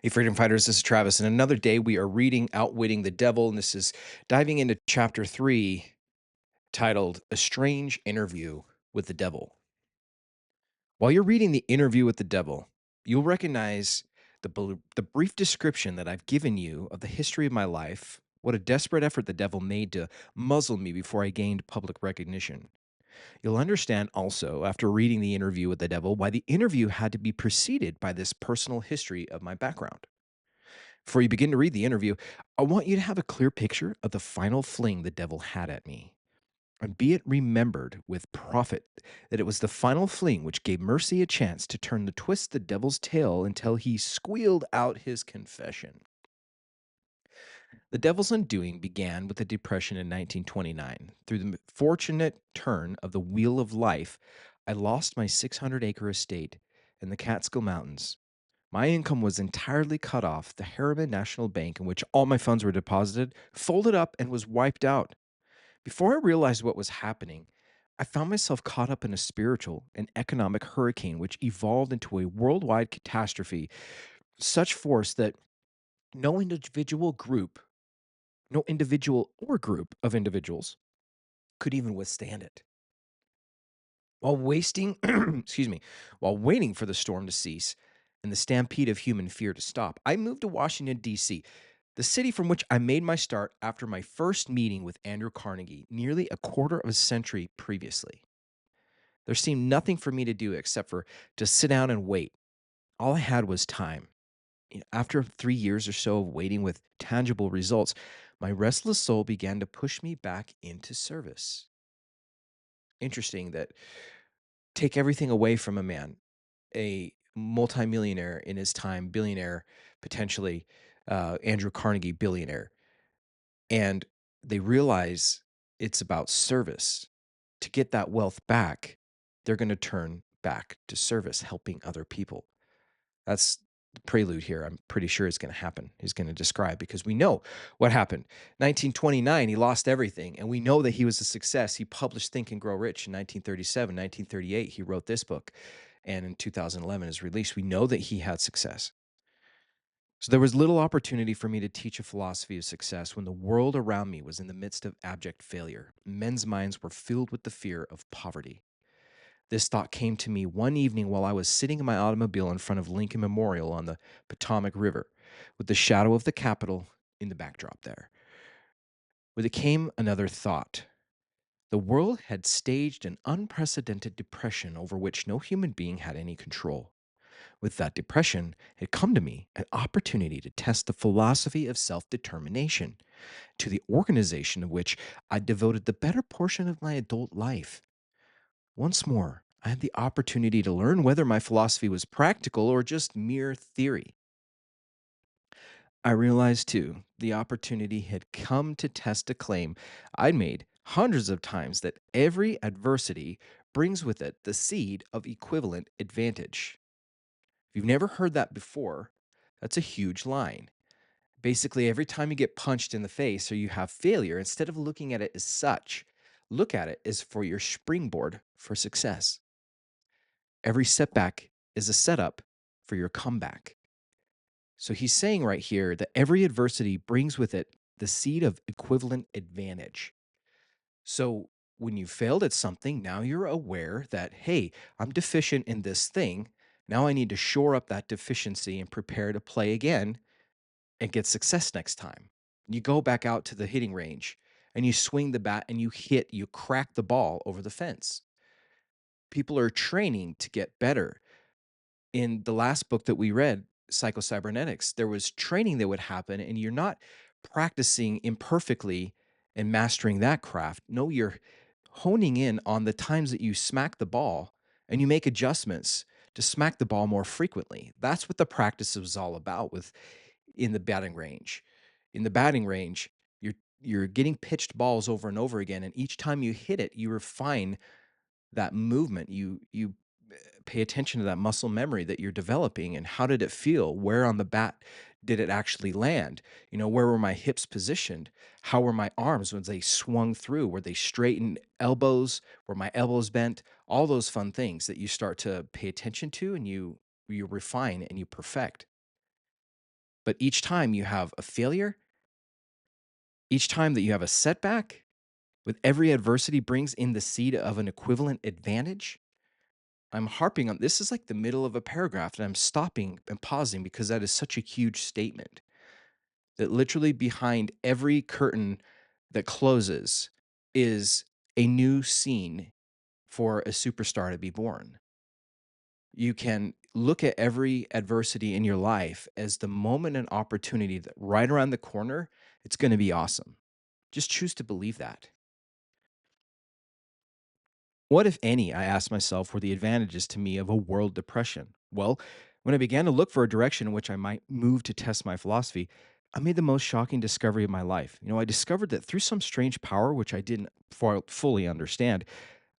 Hey, freedom fighters, this is Travis. And another day we are reading Outwitting the Devil. And this is diving into chapter 3, titled A Strange Interview with the Devil. While you're reading the interview with the devil, you'll recognize the brief description that I've given you of the history of my life, what a desperate effort the devil made to muzzle me before I gained public recognition. You'll understand also, after reading the interview with the devil, why the interview had to be preceded by this personal history of my background. Before you begin to read the interview, I want you to have a clear picture of the final fling the devil had at me. And be it remembered with profit that it was the final fling which gave Mercy a chance to turn the twist the devil's tail until he squealed out his confession. The devil's undoing began with the Depression in 1929. Through the fortunate turn of the wheel of life, I lost my 600-acre estate in the Catskill Mountains. My income was entirely cut off. The Harriman National Bank, in which all my funds were deposited, folded up and was wiped out. Before I realized what was happening, I found myself caught up in a spiritual and economic hurricane which evolved into a worldwide catastrophe, such force that no individual group, no individual or group of individuals could even withstand it. While wasting, excuse me, while waiting for the storm to cease and the stampede of human fear to stop, I moved to Washington, D.C., the city from which I made my start after my first meeting with Andrew Carnegie nearly a quarter of a century previously. There seemed nothing for me to do except for to sit down and wait. All I had was time. After 3 years or so of waiting with tangible results, my restless soul began to push me back into service. Interesting that take everything away from a man, a multimillionaire in his time, billionaire, potentially Andrew Carnegie, billionaire, and they realize it's about service. To get that wealth back, they're going to turn back to service, helping other people. That's the prelude here. I'm pretty sure it's going to happen. He's going to describe because we know what happened. 1929, he lost everything, and we know that he was a success. He published Think and Grow Rich in 1937. 1938, he wrote this book, and in 2011, his release. We know that he had success. So there was little opportunity for me to teach a philosophy of success when the world around me was in the midst of abject failure. Men's minds were filled with the fear of poverty. This thought came to me one evening while I was sitting in my automobile in front of Lincoln Memorial on the Potomac River, with the shadow of the Capitol in the backdrop there. With it came another thought. The world had staged an unprecedented depression over which no human being had any control. With that depression had come to me an opportunity to test the philosophy of self determination, to the organization of which I devoted the better portion of my adult life. Once more, I had the opportunity to learn whether my philosophy was practical or just mere theory. I realized, too, the opportunity had come to test a claim I'd made hundreds of times that every adversity brings with it the seed of equivalent advantage. If you've never heard that before, that's a huge line. Basically, every time you get punched in the face or you have failure, instead of looking at it as such, look at it as for your springboard for success. Every setback is a setup for your comeback. So he's saying right here that every adversity brings with it the seed of equivalent advantage. So when you failed at something, now you're aware that, hey, I'm deficient in this thing. Now I need to shore up that deficiency and prepare to play again and get success next time. You go back out to the hitting range and you swing the bat and you crack the ball over the fence. People are training to get better. In the last book that we read, Psycho-Cybernetics, there was training that would happen, and you're not practicing imperfectly and mastering that craft. No, you're honing in on the times that you smack the ball and you make adjustments to smack the ball more frequently. That's what the practice was all about with in the batting range. In the batting range, you're getting pitched balls over and over again, and each time you hit it, you refine that movement. You pay attention to that muscle memory that you're developing and how did it feel? Where on the bat did it actually land? Where were my hips positioned? How were my arms when they swung through? Were they straightened elbows? Were my elbows bent? All those fun things that you start to pay attention to and you refine and you perfect. But each time you have a failure, each time that you have a setback, with every adversity brings in the seed of an equivalent advantage. I'm harping on this is like the middle of a paragraph, and I'm stopping and pausing because that is such a huge statement that literally behind every curtain that closes is a new scene for a superstar to be born. You can look at every adversity in your life as the moment and opportunity that right around the corner, it's going to be awesome. Just choose to believe that. What, if any, I asked myself, were the advantages to me of a world depression? Well, when I began to look for a direction in which I might move to test my philosophy, I made the most shocking discovery of my life. I discovered that through some strange power, which I didn't fully understand,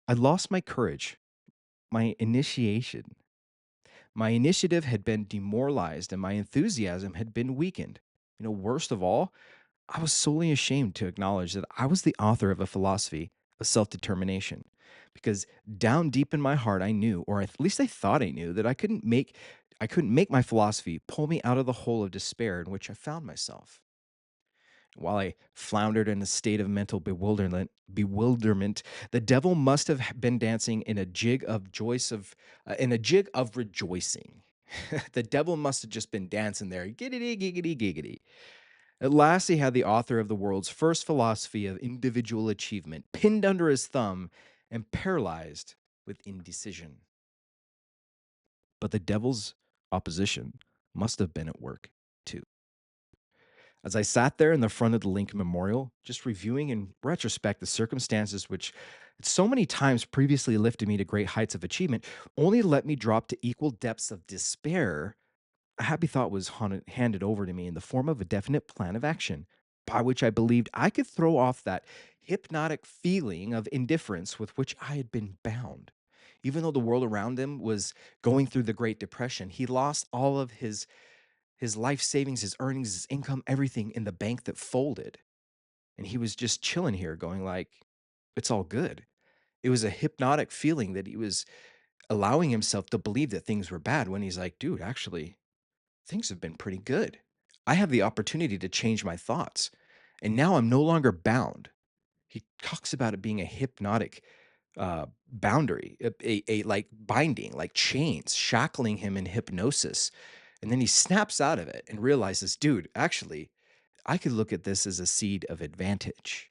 I lost my courage, my initiation. My initiative had been demoralized and my enthusiasm had been weakened. Worst of all, I was solely ashamed to acknowledge that I was the author of a philosophy of self determination. Because down deep in my heart, I knew, or at least I thought I knew, that I couldn't make my philosophy pull me out of the hole of despair in which I found myself. While I floundered in a state of mental bewilderment, the devil must have been dancing in a jig of rejoicing. The devil must have just been dancing there, giggity, giggity, giggity. At last, he had the author of the world's first philosophy of individual achievement pinned under his thumb and paralyzed with indecision. But the devil's opposition must have been at work too. As I sat there in the front of the Lincoln Memorial, just reviewing in retrospect the circumstances which so many times previously lifted me to great heights of achievement, only to let me drop to equal depths of despair, a happy thought was handed over to me in the form of a definite plan of action by which I believed I could throw off that hypnotic feeling of indifference with which I had been bound. Even though the world around him was going through the Great Depression, he lost all of his life savings, his earnings, his income, everything in the bank that folded. And he was just chilling here going like, it's all good. It was a hypnotic feeling that he was allowing himself to believe that things were bad when he's like, dude, actually, things have been pretty good. I have the opportunity to change my thoughts. And now I'm no longer bound. He talks about it being a hypnotic boundary, a like binding, like chains, shackling him in hypnosis. And then he snaps out of it and realizes, dude, actually, I could look at this as a seed of advantage,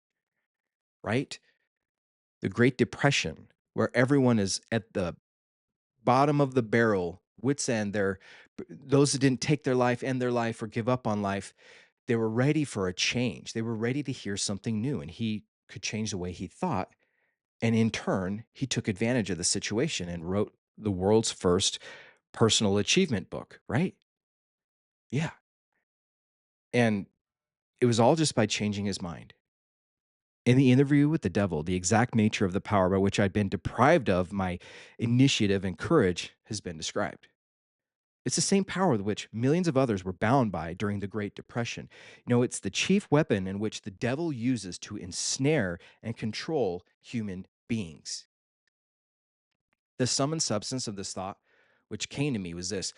right? The Great Depression, where everyone is at the bottom of the barrel, wits end. Those that didn't take their life, end their life, or give up on life. They were ready for a change. They were ready to hear something new, and he could change the way he thought. And in turn, he took advantage of the situation and wrote the world's first personal achievement book, right? Yeah. And it was all just by changing his mind. In the interview with the devil, the exact nature of the power by which I'd been deprived of my initiative and courage has been described. It's the same power with which millions of others were bound by during the Great Depression. It's the chief weapon in which the devil uses to ensnare and control human beings. The sum and substance of this thought, which came to me, was this.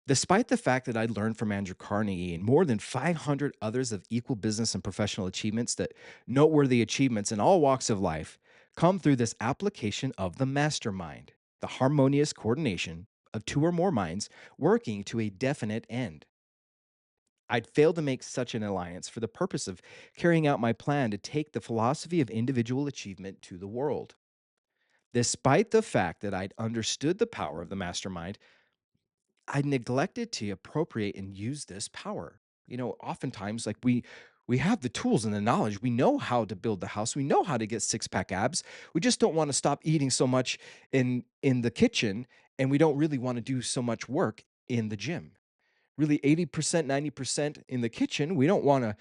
Despite the fact that I'd learned from Andrew Carnegie and more than 500 others of equal business and professional achievements, that noteworthy achievements in all walks of life come through this application of the mastermind, the harmonious coordination of two or more minds working to a definite end. I'd failed to make such an alliance for the purpose of carrying out my plan to take the philosophy of individual achievement to the world. Despite the fact that I'd understood the power of the mastermind, I neglected to appropriate and use this power. Oftentimes, like we have the tools and the knowledge. We know how to build the house. We know how to get six-pack abs. We just don't want to stop eating so much in the kitchen, and we don't really want to do so much work in the gym. Really 80%, 90% in the kitchen. We don't want to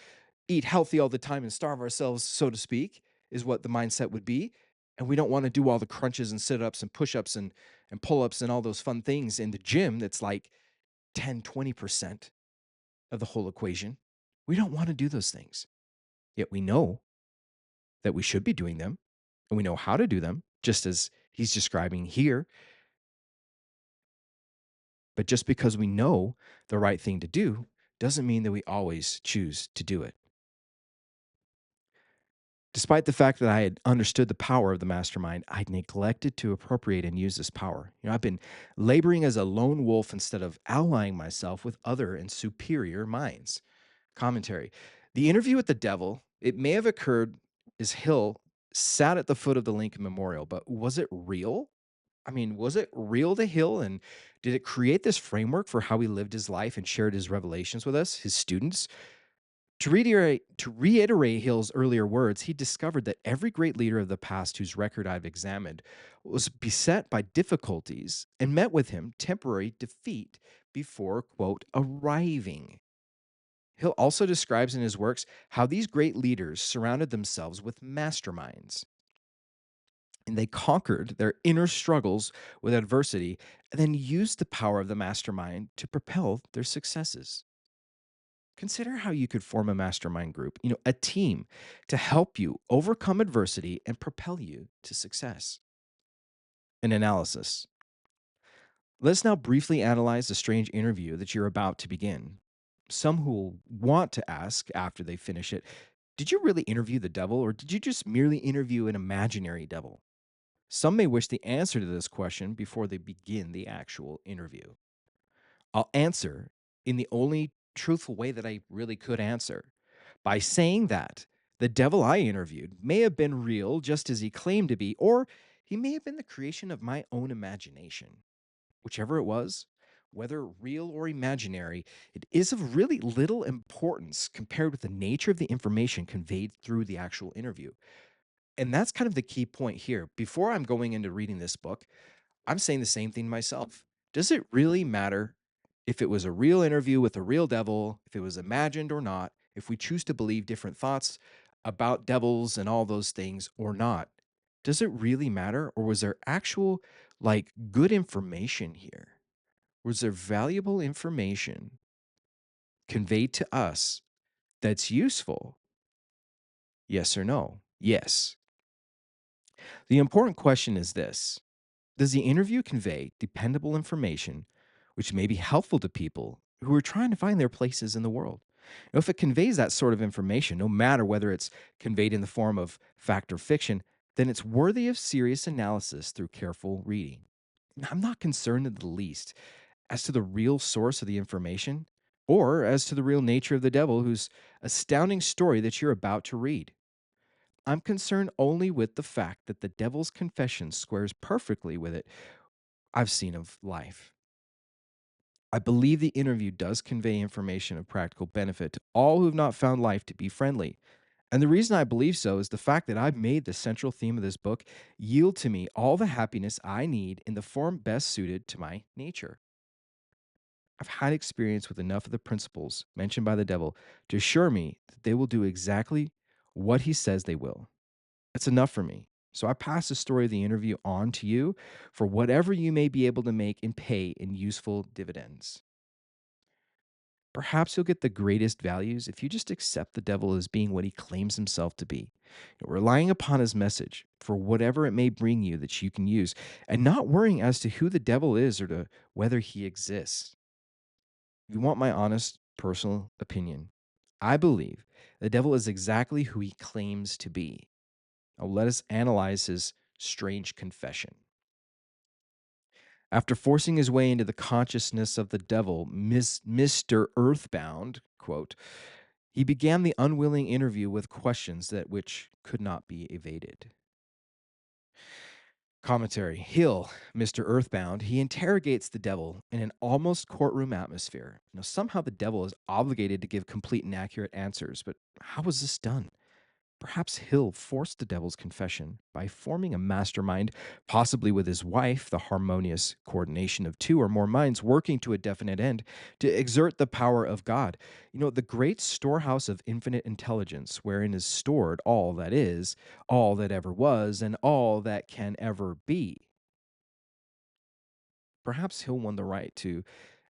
eat healthy all the time and starve ourselves, so to speak, is what the mindset would be. And we don't want to do all the crunches and sit-ups and push-ups and pull-ups and all those fun things in the gym that's like 10, 20% of the whole equation. We don't want to do those things. Yet we know that we should be doing them and we know how to do them, just as he's describing here. But just because we know the right thing to do doesn't mean that we always choose to do it. Despite the fact that I had understood the power of the mastermind, I'd neglected to appropriate and use this power. I've been laboring as a lone wolf instead of allying myself with other and superior minds. Commentary. The interview with the devil, it may have occurred as Hill sat at the foot of the Lincoln Memorial, but was it real? I mean, was it real to Hill? And did it create this framework for how he lived his life and shared his revelations with us, his students? To reiterate Hill's earlier words, he discovered that every great leader of the past whose record I've examined was beset by difficulties and met with him temporary defeat before, quote, arriving. Hill also describes in his works how these great leaders surrounded themselves with masterminds and they conquered their inner struggles with adversity and then used the power of the mastermind to propel their successes. Consider how you could form a mastermind group, a team to help you overcome adversity and propel you to success. An analysis. Let's now briefly analyze the strange interview that you're about to begin. Some who will want to ask after they finish it, did you really interview the devil or did you just merely interview an imaginary devil? Some may wish the answer to this question before they begin the actual interview. I'll answer in the only truthful way that I really could answer by saying that the devil I interviewed may have been real just as he claimed to be, or he may have been the creation of my own imagination. Whichever it was, whether real or imaginary, it is of really little importance compared with the nature of the information conveyed through the actual interview. And that's kind of the key point here. Before I'm going into reading this book, I'm saying the same thing myself. Does it really matter if it was a real interview with a real devil, if it was imagined or not, if we choose to believe different thoughts about devils and all those things or not? Does it really matter? Or was there actual, good information here? Was there valuable information conveyed to us that's useful? Yes or no? Yes. The important question is this: does the interview convey dependable information which may be helpful to people who are trying to find their places in the world? If it conveys that sort of information, no matter whether it's conveyed in the form of fact or fiction, then it's worthy of serious analysis through careful reading. I'm not concerned in the least as to the real source of the information or as to the real nature of the devil whose astounding story that you're about to read. I'm concerned only with the fact that the devil's confession squares perfectly with it I've seen of life. I believe the interview does convey information of practical benefit to all who have not found life to be friendly. And the reason I believe so is the fact that I've made the central theme of this book yield to me all the happiness I need in the form best suited to my nature. I've had experience with enough of the principles mentioned by the devil to assure me that they will do exactly what he says they will. It's enough for me. So I pass the story of the interview on to you for whatever you may be able to make and pay in useful dividends. Perhaps you'll get the greatest values if you just accept the devil as being what he claims himself to be, relying upon his message for whatever it may bring you that you can use, and not worrying as to who the devil is or to whether he exists. If you want my honest personal opinion, I believe the devil is exactly who he claims to be. Now, let us analyze his strange confession. After forcing his way into the consciousness of the devil, Mr. Earthbound, quote, he began the unwilling interview with questions that which could not be evaded. Commentary. Hill, Mr. Earthbound, he interrogates the devil in an almost courtroom atmosphere. Somehow the devil is obligated to give complete and accurate answers, but how was this done? Perhaps Hill forced the devil's confession by forming a mastermind, possibly with his wife, the harmonious coordination of two or more minds working to a definite end, to exert the power of God. The great storehouse of infinite intelligence, wherein is stored all that is, all that ever was, and all that can ever be. Perhaps Hill won the right to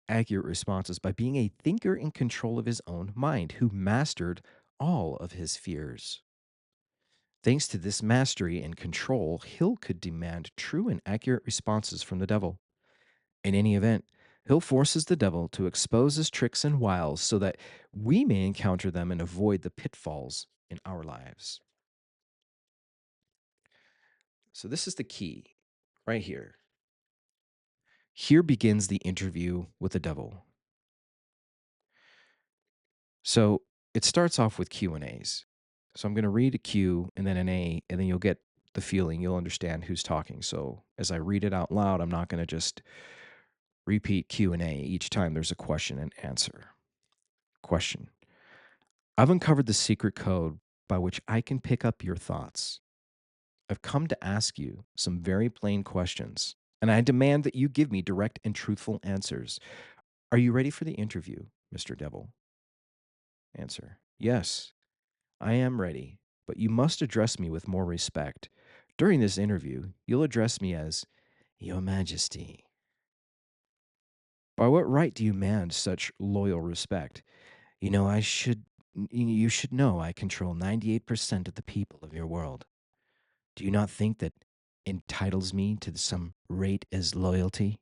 accurate responses by being a thinker in control of his own mind, who mastered all of his fears. Thanks to this mastery and control, Hill could demand true and accurate responses from the devil. In any event, Hill forces the devil to expose his tricks and wiles so that we may encounter them and avoid the pitfalls in our lives. So, this is the key right here. Here begins the interview with the devil. So, it starts off with Q and A's. So, I'm going to read a Q and then an A, and then you'll get the feeling, you'll understand who's talking. So, as I read it out loud, I'm not going to just repeat Q and A each time there's a question and answer. Question: I've uncovered the secret code by which I can pick up your thoughts. I've come to ask you some very plain questions, and I demand that you give me direct and truthful answers. Are you ready for the interview, Mr. Devil? Answer: Yes, I am ready, but you must address me with more respect. During this interview, you'll address me as Your Majesty. By what right do you demand such loyal respect? You should know I control 98% of the people of your world. Do you not think that entitles me to some rate as royalty?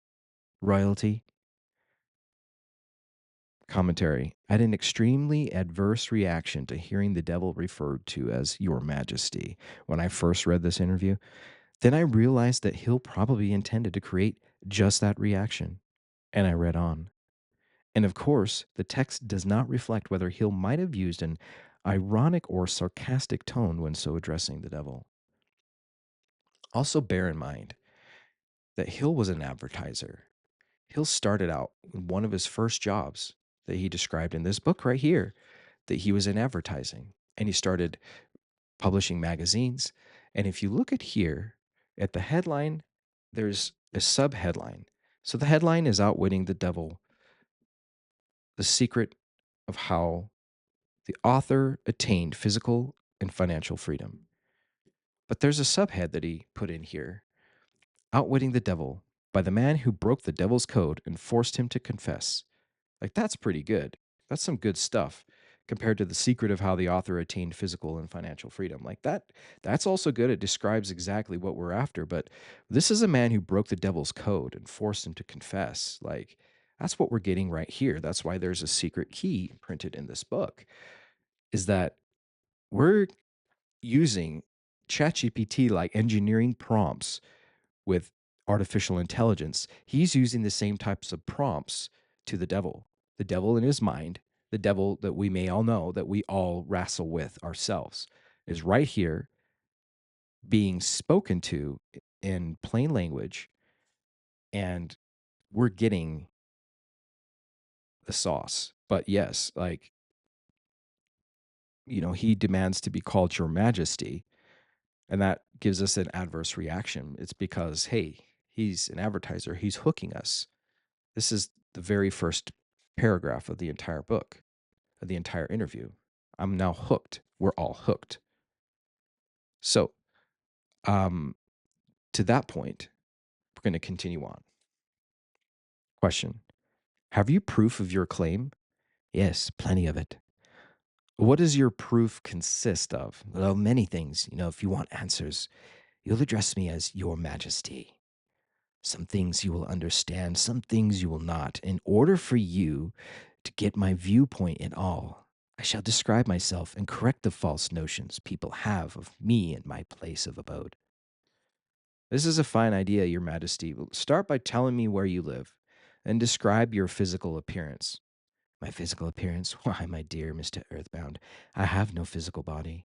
Commentary. I had an extremely adverse reaction to hearing the devil referred to as Your Majesty when I first read this interview. Then I realized that Hill probably intended to create just that reaction, and I read on. And of course, the text does not reflect whether Hill might have used an ironic or sarcastic tone when so addressing the devil. Also, bear in mind that Hill was an advertiser. Hill started out in one of his first jobs that he described in this book right here, that he was in advertising, and he started publishing magazines. And if you look at here at the headline, there's a subheadline. So the headline is Outwitting the Devil, the secret of how the author attained physical and financial freedom. But there's a subhead that he put in here, Outwitting the Devil by the man who broke the devil's code and forced him to confess. Like, that's pretty good. That's some good stuff compared to the secret of how the author attained physical and financial freedom. Like that's also good. It describes exactly what we're after, but this is a man who broke the devil's code and forced him to confess. Like, that's what we're getting right here. That's why there's a secret key printed in this book, is that we're using ChatGPT like engineering prompts with artificial intelligence. He's using the same types of prompts to the devil. The devil in his mind, the devil that we may all know, that we all wrestle with ourselves, is right here being spoken to in plain language, and we're getting the sauce. But yes, like, he demands to be called Your Majesty, and that gives us an adverse reaction. It's because, hey, he's an advertiser, he's hooking us. This is the very first paragraph of the entire book, of the entire interview. I'm now hooked. We're all hooked. So, um, to that point, we're going to continue on. Question: Have you proof of your claim? Yes, plenty of it. What does your proof consist of? Well, many things. If you want answers, you'll address me as Your Majesty. Some things you will understand, some things you will not. In order for you to get my viewpoint in all, I shall describe myself and correct the false notions people have of me and my place of abode. This is a fine idea, Your Majesty. Start by telling me where you live and describe your physical appearance. My physical appearance? Why, my dear Mr. Earthbound, I have no physical body.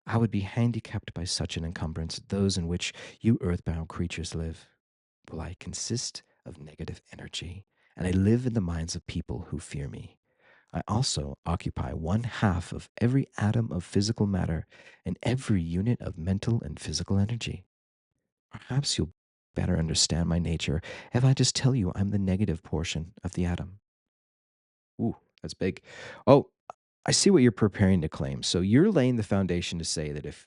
I would be handicapped by such an encumbrance, those in which you earthbound creatures live. Well, I consist of negative energy, and I live in the minds of people who fear me. I also occupy one half of every atom of physical matter and every unit of mental and physical energy. Perhaps you'll better understand my nature if I just tell you I'm the negative portion of the atom. Ooh, that's big. Oh, I see what you're preparing to claim. So you're laying the foundation to say that if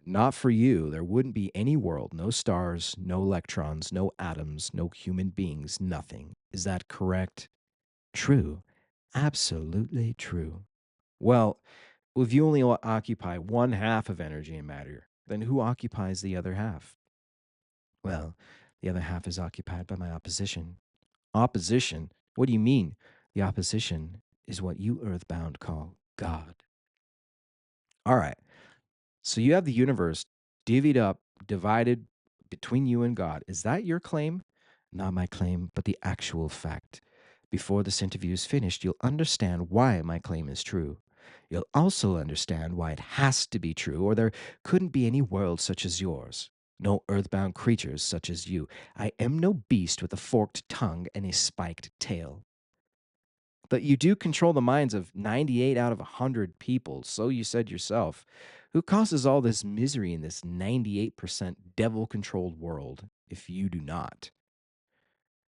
not for you, there wouldn't be any world, no stars, no electrons, no atoms, no human beings, nothing. Is that correct? True. Absolutely true. Well, if you only occupy one half of energy and matter, then who occupies the other half? Well, the other half is occupied by my opposition. Opposition? What do you mean? The opposition is what you earthbound call God. All right. So you have the universe divvied up, divided between you and God. Is that your claim? Not my claim, but the actual fact. Before this interview is finished, you'll understand why my claim is true. You'll also understand why it has to be true, or there couldn't be any world such as yours. No earthbound creatures such as you. I am no beast with a forked tongue and a spiked tail. But you do control the minds of 98 out of 100 people, so you said yourself. Who causes all this misery in this 98% devil controlled world if you do not?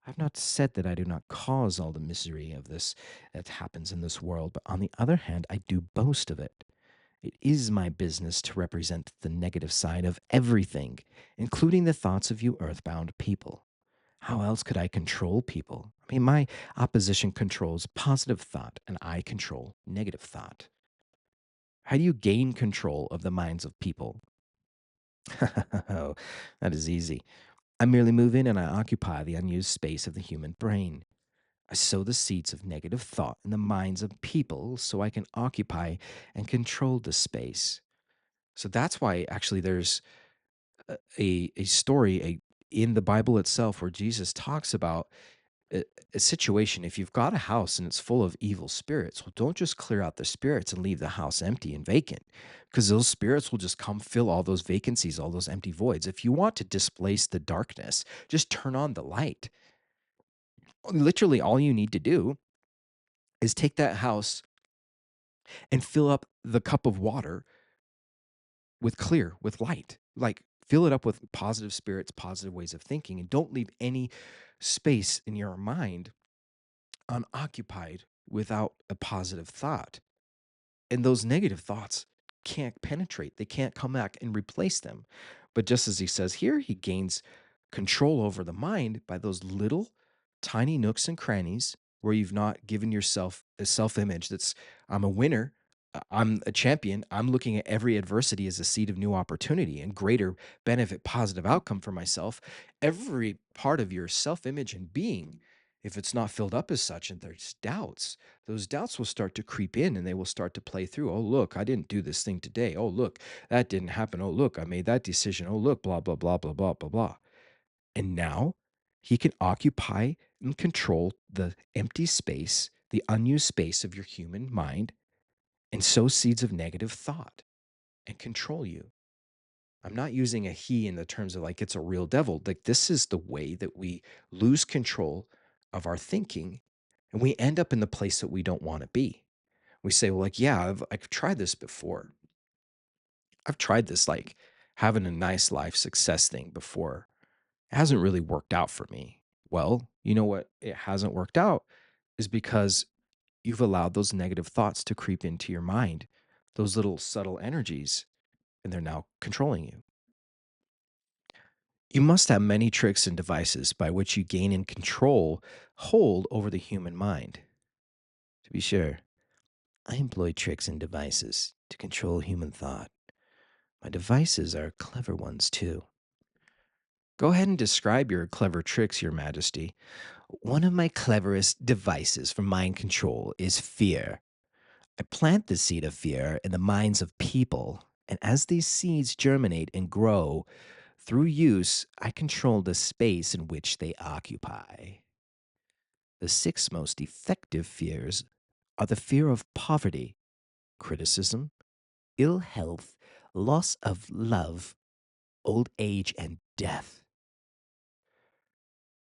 I've not said that I do not cause all the misery of this that happens in this world, but on the other hand, I do boast of it. It is my business to represent the negative side of everything, including the thoughts of you earthbound people. How else could I control people? I mean, my opposition controls positive thought, and I control negative thought. How do you gain control of the minds of people? Oh, that is easy. I merely move in and I occupy the unused space of the human brain. I sow the seeds of negative thought in the minds of people so I can occupy and control the space. So that's why actually there's a story in the Bible itself where Jesus talks about a situation. If you've got a house and it's full of evil spirits, well, don't just clear out the spirits and leave the house empty and vacant, because those spirits will just come fill all those vacancies, all those empty voids. If you want to displace the darkness, just turn on the light. Literally, all you need to do is take that house and fill up the cup of water with light. Like, fill it up with positive spirits, positive ways of thinking, and don't leave any space in your mind unoccupied without a positive thought. And those negative thoughts can't penetrate, they can't come back and replace them. But just as he says here, he gains control over the mind by those little tiny nooks and crannies where you've not given yourself a self image that's, I'm a winner. I'm a champion. I'm looking at every adversity as a seed of new opportunity and greater benefit, positive outcome for myself. Every part of your self image and being, if it's not filled up as such and there's doubts, those doubts will start to creep in and they will start to play through. Oh, look, I didn't do this thing today. Oh, look, that didn't happen. Oh, look, I made that decision. Oh, look, blah, blah, blah, blah, blah, blah, blah. And now he can occupy and control the empty space, the unused space of your human mind, and sow seeds of negative thought and control you. I'm not using a he in the terms of like it's a real devil. Like, this is the way that we lose control of our thinking and we end up in the place that we don't want to be. We say, well, like, yeah, I've tried this before. I've tried this, like having a nice life success thing before. It hasn't really worked out for me. Well, you know what? It hasn't worked out is because you've allowed those negative thoughts to creep into your mind, those little subtle energies, and they're now controlling you. You must have many tricks and devices by which you gain and control hold over the human mind. To be sure, I employ tricks and devices to control human thought. My devices are clever ones, too. Go ahead and describe your clever tricks, Your Majesty. One of my cleverest devices for mind control is fear. I plant the seed of fear in the minds of people, and as these seeds germinate and grow, through use, I control the space in which they occupy. The six most effective fears are the fear of poverty, criticism, ill health, loss of love, old age, and death.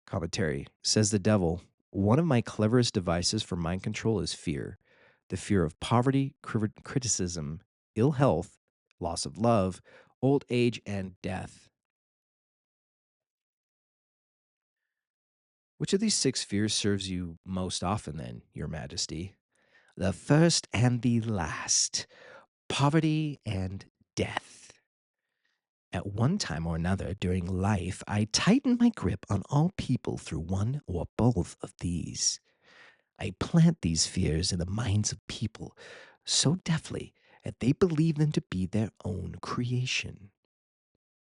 Commentary says the devil, one of my cleverest devices for mind control is fear. The fear of poverty, criticism, ill health, loss of love, old age, and death. Which of these six fears serves you most often, then, Your Majesty? The first and the last, poverty and death. At one time or another during life, I tighten my grip on all people through one or both of these. I plant these fears in the minds of people so deftly that they believe them to be their own creation.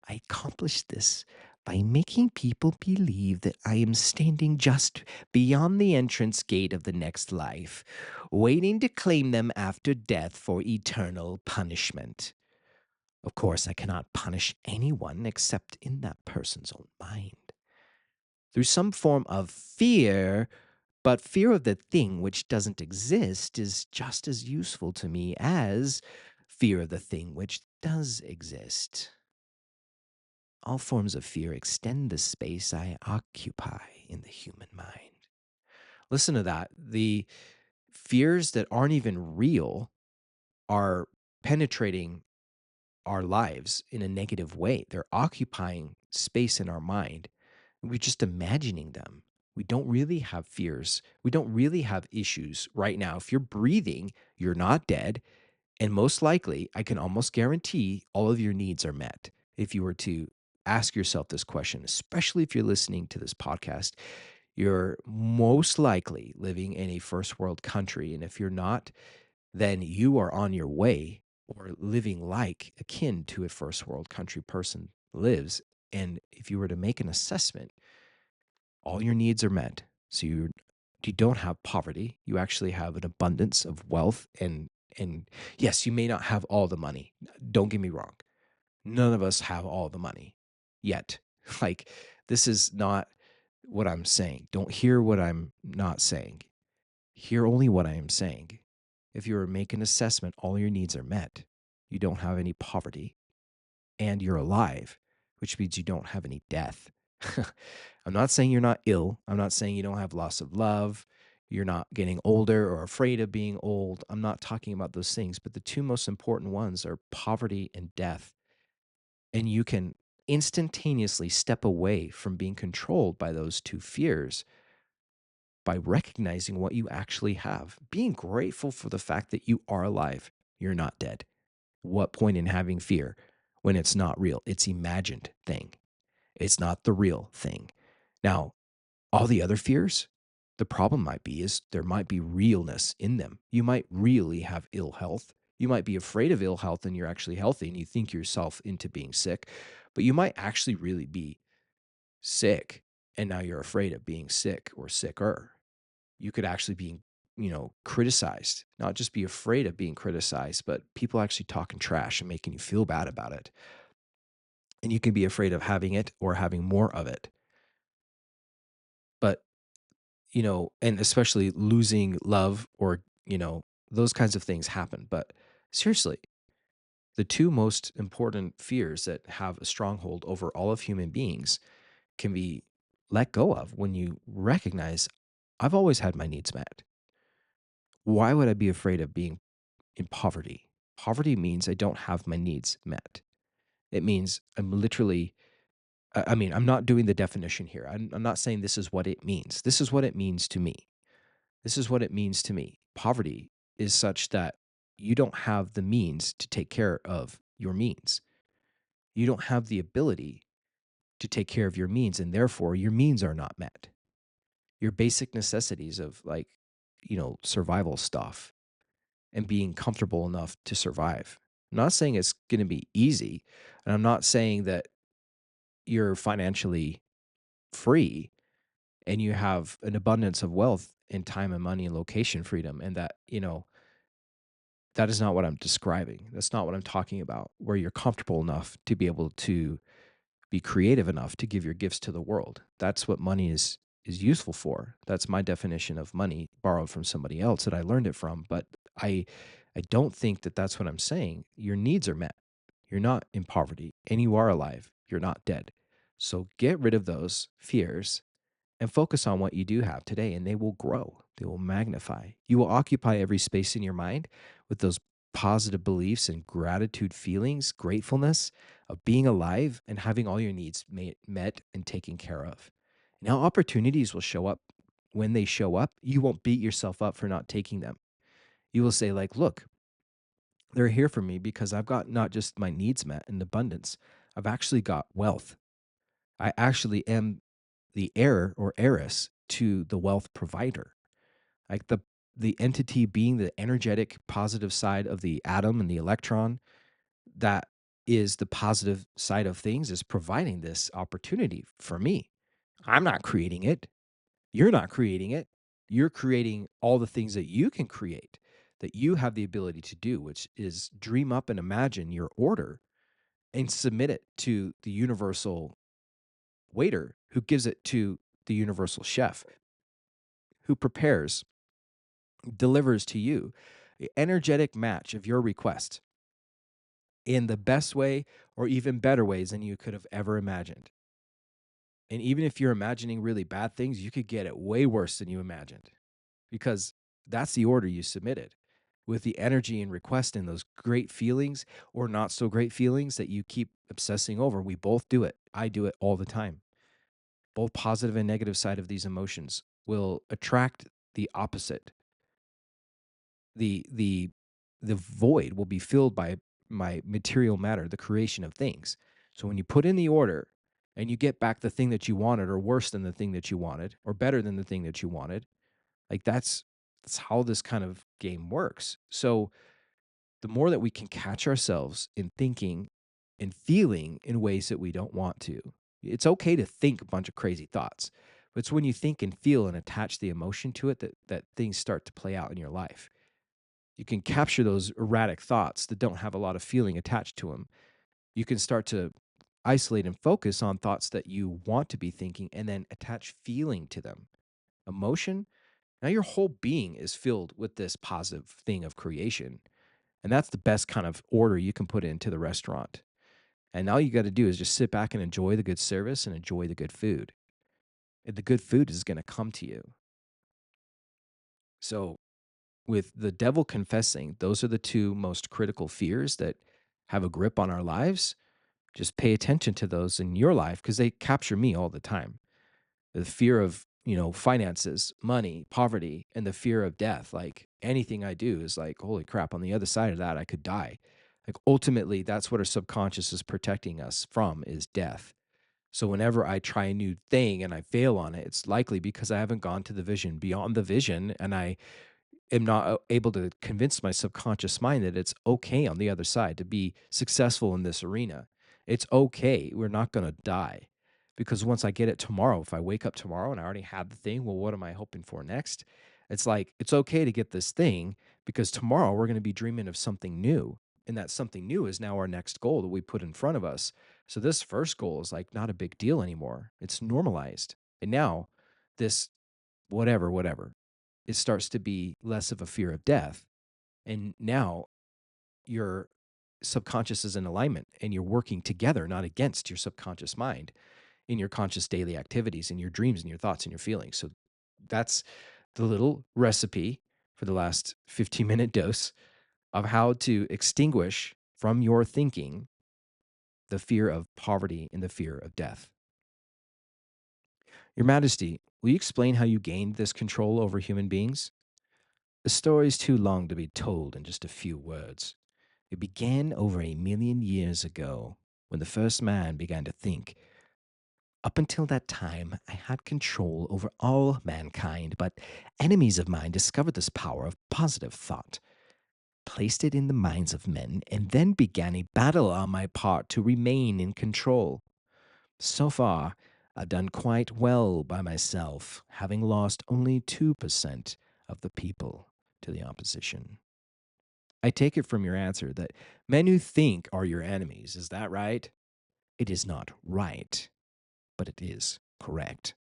I accomplish this by making people believe that I am standing just beyond the entrance gate of the next life, waiting to claim them after death for eternal punishment. Of course, I cannot punish anyone except in that person's own mind. Through some form of fear, but fear of the thing which doesn't exist is just as useful to me as fear of the thing which does exist. All forms of fear extend the space I occupy in the human mind. Listen to that. The fears that aren't even real are penetrating our lives in a negative way. They're occupying space in our mind. We're just imagining them. We don't really have fears. We don't really have issues right now. If you're breathing, you're not dead. And most likely, I can almost guarantee all of your needs are met. If you were to ask yourself this question, especially if you're listening to this podcast, you're most likely living in a first world country. And if you're not, then you are on your way or living like akin to a first world country person lives. And if you were to make an assessment, all your needs are met. So you don't have poverty. You actually have an abundance of wealth and yes, you may not have all the money. Don't get me wrong. None of us have all the money yet. Like this is not what I'm saying. Don't hear what I'm not saying. Hear only what I am saying. If you were to make an assessment, all your needs are met. You don't have any poverty and you're alive, which means you don't have any death. I'm not saying you're not ill. I'm not saying you don't have loss of love. You're not getting older or afraid of being old. I'm not talking about those things. But the two most important ones are poverty and death. And you can instantaneously step away from being controlled by those two fears by recognizing what you actually have, being grateful for the fact that you are alive. You're not dead. What point in having fear when it's not real? It's imagined thing. It's not the real thing. Now, all the other fears, the problem might be is there might be realness in them. You might really have ill health. You might be afraid of ill health and you're actually healthy and you think yourself into being sick, but you might actually really be sick and now you're afraid of being sick or sicker. You could actually be, criticized, not just be afraid of being criticized, but people actually talking trash and making you feel bad about it. And you can be afraid of having it or having more of it. But, and especially losing love or, those kinds of things happen. But seriously, the two most important fears that have a stronghold over all of human beings can be let go of when you recognize I've always had my needs met. Why would I be afraid of being in poverty? Poverty means I don't have my needs met. It means I'm literally, I mean, I'm not doing the definition here. I'm not saying this is what it means. This is what it means to me. This is what it means to me. Poverty is such that you don't have the means to take care of your means. You don't have the ability to take care of your means, and therefore your means are not met. Your basic necessities of survival stuff and being comfortable enough to survive. I'm not saying it's going to be easy, and I'm not saying that you're financially free and you have an abundance of wealth in time and money and location freedom and that, that is not what I'm describing. That's not what I'm talking about, where you're comfortable enough to be able to be creative enough to give your gifts to the world. That's what money is useful for. That's my definition of money borrowed from somebody else that I learned it from, but I I don't think that that's what I'm saying. Your needs are met. You're not in poverty and you are alive. You're not dead. So get rid of those fears and focus on what you do have today, and they will grow. They will magnify. You will occupy every space in your mind with those positive beliefs and gratitude feelings, gratefulness of being alive and having all your needs met and taken care of. Now, opportunities will show up. When they show up, you won't beat yourself up for not taking them. You will say, like, look, they're here for me because I've got not just my needs met in abundance, I've actually got wealth. I actually am the heir or heiress to the wealth provider. Like the entity being the energetic positive side of the atom and the electron, that is the positive side of things is providing this opportunity for me. I'm not creating it. You're not creating it. You're creating all the things that you can create, that you have the ability to do, which is dream up and imagine your order and submit it to the universal waiter who gives it to the universal chef who prepares, delivers to you an energetic match of your request in the best way or even better ways than you could have ever imagined. And even if you're imagining really bad things, you could get it way worse than you imagined because that's the order you submitted with the energy and request and those great feelings or not so great feelings that you keep obsessing over. We both do it. I do it all the time. Both positive and negative side of these emotions will attract the opposite. The the the void will be filled by my material matter, the creation of things. So when you put in the order and you get back the thing that you wanted or worse than the thing that you wanted or better than the thing that you wanted, like that's how this kind of game works. So the more that we can catch ourselves in thinking and feeling in ways that we don't want to. It's okay to think a bunch of crazy thoughts, but it's when you think and feel and attach the emotion to it that things start to play out in your life. You can capture those erratic thoughts that don't have a lot of feeling attached to them. You can start to isolate and focus on thoughts that you want to be thinking and then attach feeling to them. Emotion, now your whole being is filled with this positive thing of creation. And that's the best kind of order you can put into the restaurant. And all you got to do is just sit back and enjoy the good service and enjoy the good food. And the good food is going to come to you. So, with the devil confessing, those are the two most critical fears that have a grip on our lives. Just pay attention to those in your life because they capture me all the time. The fear of, finances, money, poverty, and the fear of death. Like anything I do is like, holy crap, on the other side of that, I could die. Like ultimately, that's what our subconscious is protecting us from is death. So whenever I try a new thing and I fail on it, it's likely because I haven't gone to the vision beyond the vision and I am not able to convince my subconscious mind that it's okay on the other side to be successful in this arena. It's okay. We're not going to die. Because once I get it tomorrow, if I wake up tomorrow and I already have the thing, well, what am I hoping for next? It's like, it's okay to get this thing because tomorrow we're going to be dreaming of something new. And that something new is now our next goal that we put in front of us. So this first goal is like not a big deal anymore. It's normalized. And now this whatever, it starts to be less of a fear of death. And now your subconscious is in alignment and you're working together, not against your subconscious mind in your conscious daily activities, in your dreams and your thoughts and your feelings. So that's the little recipe for the last 15-minute dose of how to extinguish from your thinking the fear of poverty and the fear of death. Your Majesty, will you explain how you gained this control over human beings? The story's too long to be told in just a few words. It began over 1,000,000 years ago when the first man began to think. Up until that time, I had control over all mankind, but enemies of mine discovered this power of positive thought, placed it in the minds of men, and then began a battle on my part to remain in control. So far, I've done quite well by myself, having lost only 2% of the people to the opposition. I take it from your answer that men who think are your enemies. Is that right? It is not right, but it is correct.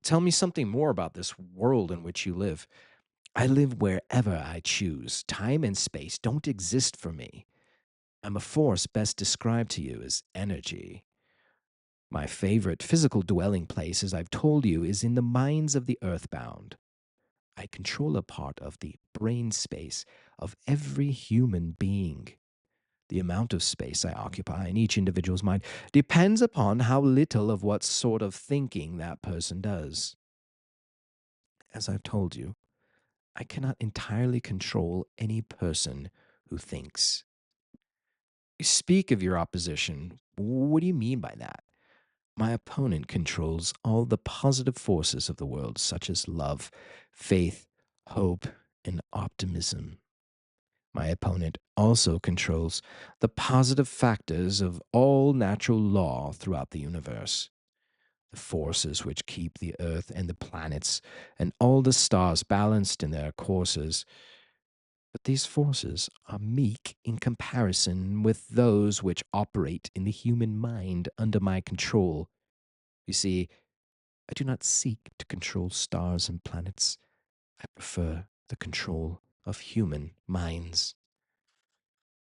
Tell me something more about this world in which you live. I live wherever I choose. Time and space don't exist for me. I'm a force best described to you as energy. My favorite physical dwelling place, as I've told you, is in the minds of the earthbound. I control a part of the brain space of every human being. The amount of space I occupy in each individual's mind depends upon how little of what sort of thinking that person does. As I've told you, I cannot entirely control any person who thinks. You speak of your opposition. What do you mean by that? My opponent controls all the positive forces of the world, such as love, faith, hope, and optimism. My opponent also controls the positive factors of all natural law throughout the universe, the forces which keep the Earth and the planets and all the stars balanced in their courses. But these forces are meek in comparison with those which operate in the human mind under my control. You see, I do not seek to control stars and planets. I prefer the control of human minds.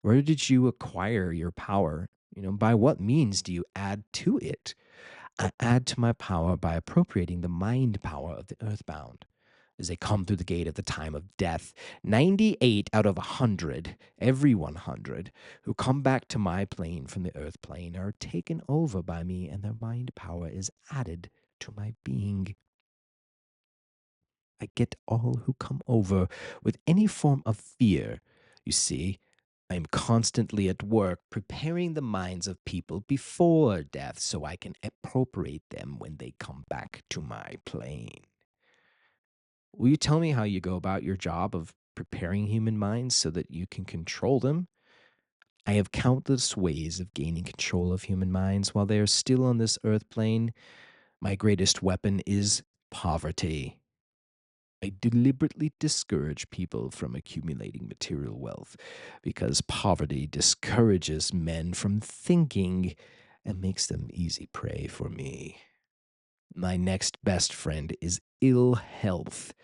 Where did you acquire your power? By what means do you add to it? I add to my power by appropriating the mind power of the earthbound. As they come through the gate at the time of death, 98 out of 100, every 100, who come back to my plane from the earth plane are taken over by me, and their mind power is added to my being. I get all who come over with any form of fear. You see, I am constantly at work preparing the minds of people before death so I can appropriate them when they come back to my plane. Will you tell me how you go about your job of preparing human minds so that you can control them? I have countless ways of gaining control of human minds while they are still on this earth plane. My greatest weapon is poverty. I deliberately discourage people from accumulating material wealth because poverty discourages men from thinking and makes them easy prey for me. My next best friend is ill health.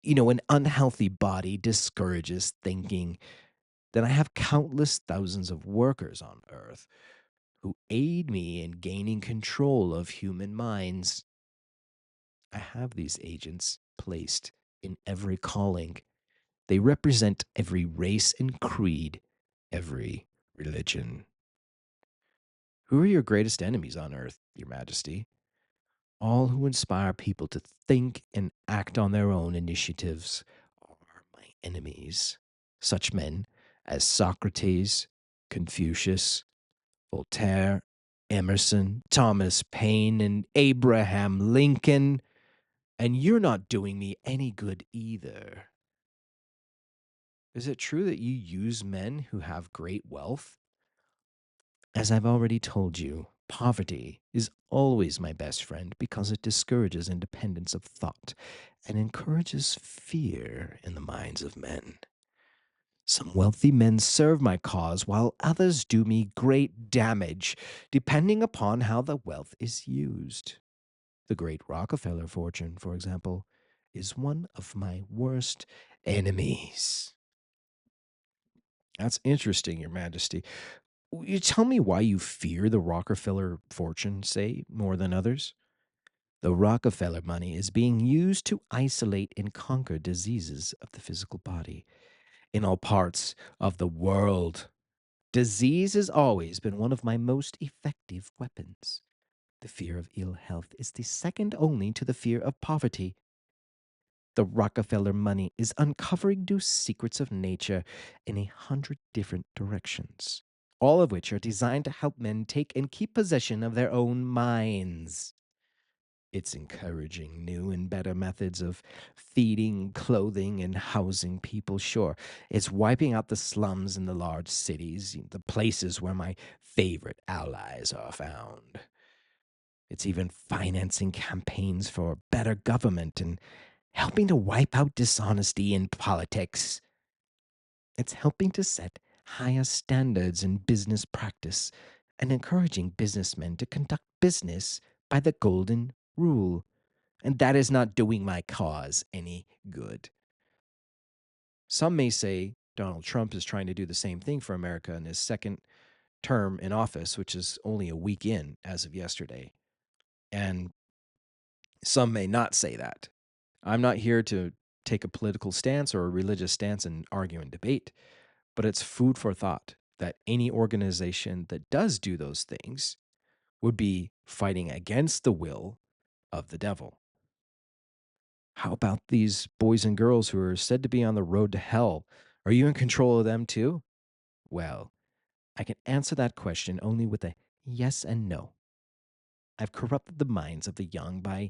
An unhealthy body discourages thinking. Then I have countless thousands of workers on earth who aid me in gaining control of human minds. I have these agents placed in every calling. They represent every race and creed, every religion. Who are your greatest enemies on earth, Your Majesty? All who inspire people to think and act on their own initiatives are my enemies. Such men as Socrates, Confucius, Voltaire, Emerson, Thomas Paine, and Abraham Lincoln. And you're not doing me any good either. Is it true that you use men who have great wealth? As I've already told you, poverty is always my best friend because it discourages independence of thought and encourages fear in the minds of men. Some wealthy men serve my cause while others do me great damage, depending upon how the wealth is used. The great Rockefeller fortune, for example, is one of my worst enemies. That's interesting, Your Majesty. Will you tell me why you fear the Rockefeller fortune, say, more than others? The Rockefeller money is being used to isolate and conquer diseases of the physical body in all parts of the world. Disease has always been one of my most effective weapons. The fear of ill health is the second only to the fear of poverty. The Rockefeller money is uncovering new secrets of nature in 100 different directions, all of which are designed to help men take and keep possession of their own minds. It's encouraging new and better methods of feeding, clothing, and housing people. Sure, it's wiping out the slums in the large cities, the places where my favorite allies are found. It's even financing campaigns for better government and helping to wipe out dishonesty in politics. It's helping to set higher standards in business practice and encouraging businessmen to conduct business by the golden rule. And that is not doing my cause any good. Some may say Donald Trump is trying to do the same thing for America in his second term in office, which is only a week in as of yesterday. And some may not say that. I'm not here to take a political stance or a religious stance and argue and debate, but it's food for thought that any organization that does do those things would be fighting against the will of the devil. How about these boys and girls who are said to be on the road to hell? Are you in control of them too? Well, I can answer that question only with a yes and no. I've corrupted the minds of the young by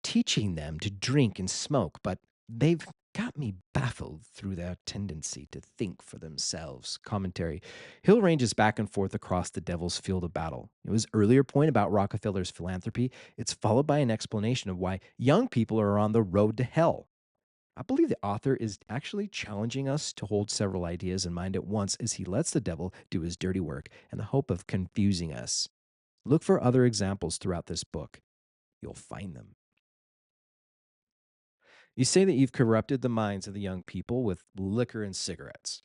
teaching them to drink and smoke, but they've got me baffled through their tendency to think for themselves. Commentary. Hill ranges back and forth across the devil's field of battle. His earlier point about Rockefeller's philanthropy, it's followed by an explanation of why young people are on the road to hell. I believe the author is actually challenging us to hold several ideas in mind at once as he lets the devil do his dirty work in the hope of confusing us. Look for other examples throughout this book. You'll find them. You say that you've corrupted the minds of the young people with liquor and cigarettes.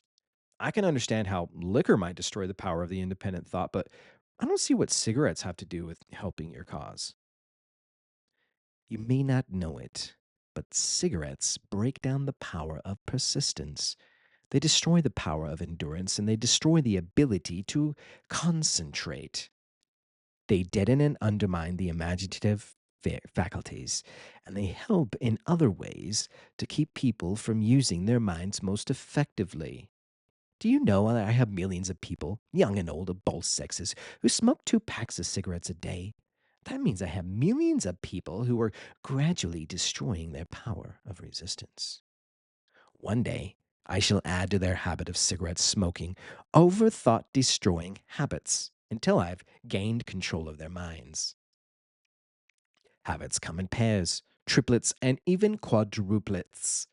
I can understand how liquor might destroy the power of the independent thought, but I don't see what cigarettes have to do with helping your cause. You may not know it, but cigarettes break down the power of persistence. They destroy the power of endurance and they destroy the ability to concentrate. They deaden and undermine the imaginative faculties, and they help in other ways to keep people from using their minds most effectively. Do you know that I have millions of people, young and old of both sexes, who smoke 2 packs of cigarettes a day? That means I have millions of people who are gradually destroying their power of resistance. One day, I shall add to their habit of cigarette smoking overthought destroying habits until I've gained control of their minds. Habits come in pairs, triplets, and even quadruplets.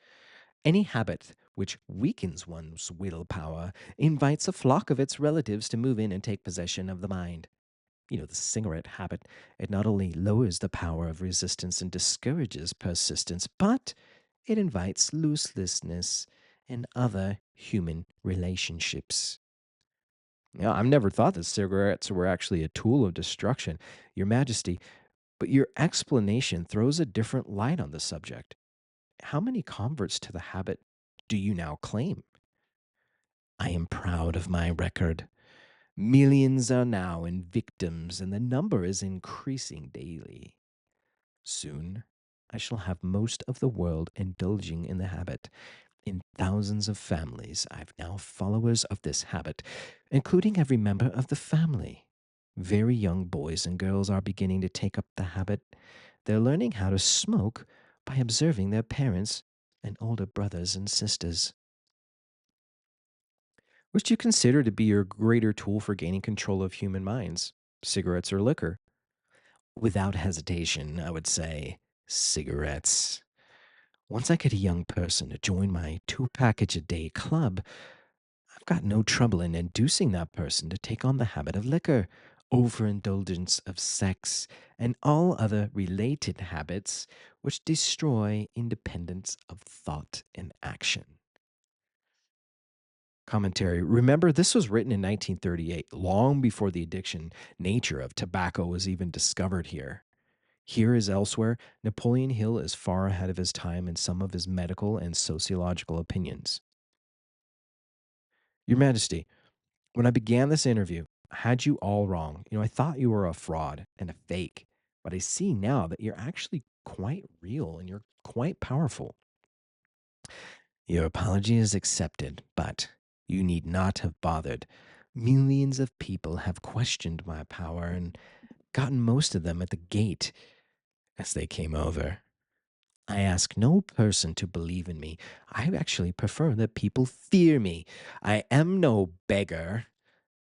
Any habit which weakens one's willpower invites a flock of its relatives to move in and take possession of the mind. The cigarette habit, it not only lowers the power of resistance and discourages persistence, but it invites looselessness and other human relationships. I've never thought that cigarettes were actually a tool of destruction, Your Majesty, but your explanation throws a different light on the subject. How many converts to the habit do you now claim? I am proud of my record. Millions are now in victims, and the number is increasing daily. Soon, I shall have most of the world indulging in the habit. In thousands of families, I've now followers of this habit, including every member of the family. Very young boys and girls are beginning to take up the habit. They're learning how to smoke by observing their parents and older brothers and sisters. Which do you consider to be your greater tool for gaining control of human minds, cigarettes or liquor? Without hesitation, I would say cigarettes. Once I get a young person to join my 2 package a day club, I've got no trouble in inducing that person to take on the habit of liquor, overindulgence of sex, and all other related habits which destroy independence of thought and action. Commentary. Remember, this was written in 1938, long before the addiction nature of tobacco was even discovered here. Here as elsewhere, Napoleon Hill is far ahead of his time in some of his medical and sociological opinions. Your Majesty, when I began this interview, I had you all wrong. I thought you were a fraud and a fake, but I see now that you're actually quite real and you're quite powerful. Your apology is accepted, but you need not have bothered. Millions of people have questioned my power and gotten most of them at the gate as they came over. I ask no person to believe in me. I actually prefer that people fear me. I am no beggar.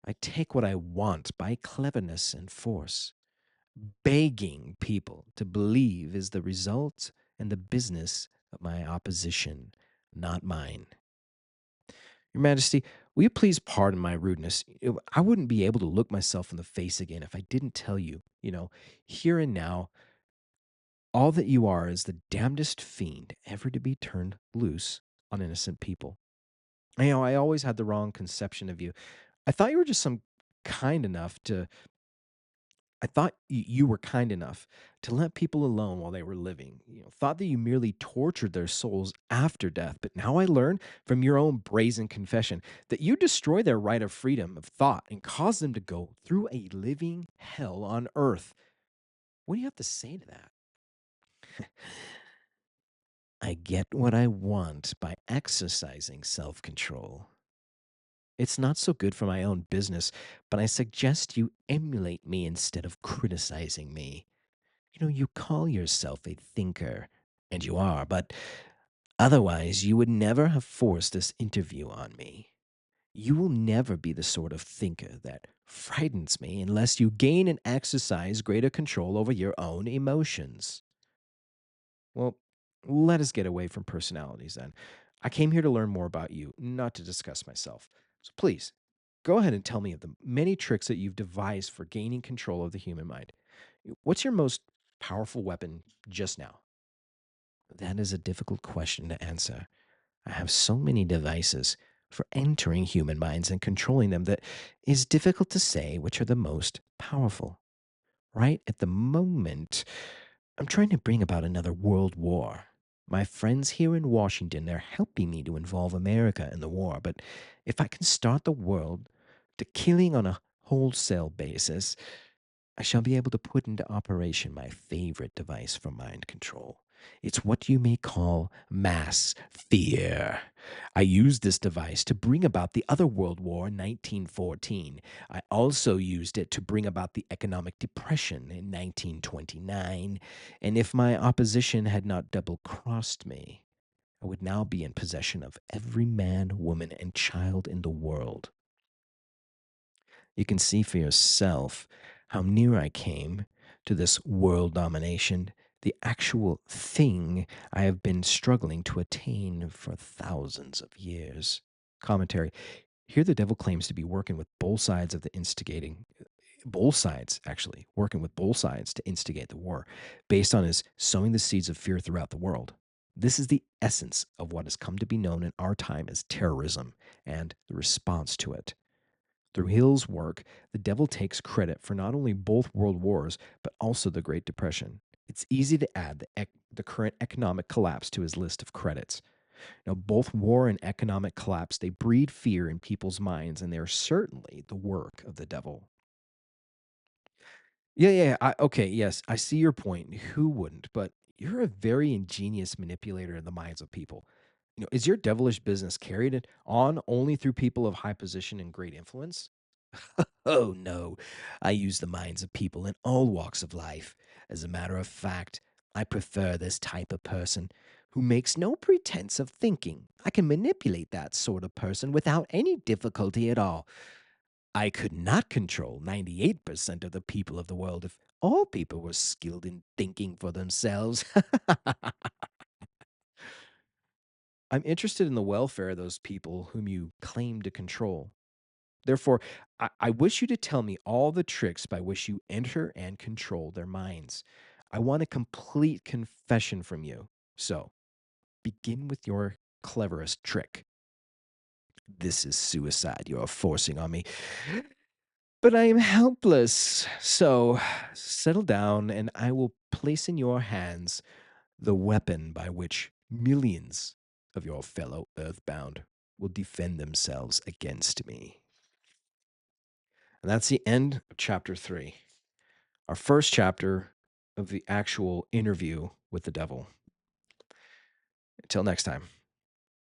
I take what I want by cleverness and force. Begging people to believe is the result and the business of my opposition, not mine. Your Majesty, will you please pardon my rudeness? I wouldn't be able to look myself in the face again if I didn't tell you, here and now, all that you are is the damnedest fiend ever to be turned loose on innocent people. I always had the wrong conception of you. I thought you were just some kind enough to I thought you were kind enough to let people alone while they were living. Thought that you merely tortured their souls after death. But now I learn from your own brazen confession that you destroy their right of freedom of thought and cause them to go through a living hell on earth. What do you have to say to that? I get what I want by exercising self control. It's not so good for my own business, but I suggest you emulate me instead of criticizing me. You call yourself a thinker, and you are, but Otherwise, you would never have forced this interview on me. You will never be the sort of thinker that frightens me unless you gain and exercise greater control over your own emotions. Well, let us get away from personalities then. I came here to learn more about you, not to discuss myself. So please, go ahead and tell me of the many tricks that you've devised for gaining control of the human mind. What's your most powerful weapon just now? That is a difficult question to answer. I have so many devices for entering human minds and controlling them that it's difficult to say which are the most powerful. Right at the moment, I'm trying to bring about another world war. My friends here in Washington, they're helping me to involve America in the war, but if I can start the world to killing on a wholesale basis, I shall be able to put into operation my favorite device for mind control. It's what you may call mass fear. I used this device to bring about the other World War in 1914. I also used it to bring about the economic depression in 1929. And if my opposition had not double crossed me, I would now be in possession of every man, woman, and child in the world. You can see for yourself how near I came to this world domination, the actual thing I have been struggling to attain for thousands of years. Commentary. Here, the devil claims to be working with both sides of the instigating, both sides, actually, working with both sides to instigate the war, based on his sowing the seeds of fear throughout the world. This is the essence of what has come to be known in our time as terrorism and the response to it. Through Hill's work, the devil takes credit for not only both world wars, but also the Great Depression. It's easy to add the current economic collapse to his list of credits. Now, both war and economic collapse, they breed fear in people's minds, and they're certainly the work of the devil. Yeah, okay, yes, I see your point. Who wouldn't? But you're a very ingenious manipulator in the minds of people. Is your devilish business carried on only through people of high position and great influence? Oh, no. I use the minds of people in all walks of life. As a matter of fact, I prefer this type of person who makes no pretense of thinking. I can manipulate that sort of person without any difficulty at all. I could not control 98% of the people of the world if all people were skilled in thinking for themselves. I'm interested in the welfare of those people whom you claim to control. Therefore, I wish you to tell me all the tricks by which you enter and control their minds. I want a complete confession from you. So, begin with your cleverest trick. This is suicide you are forcing on me. But I am helpless. So, settle down, and I will place in your hands the weapon by which millions of your fellow earthbound will defend themselves against me. And that's the end of chapter 3. Our first chapter of the actual interview with the devil. Until next time.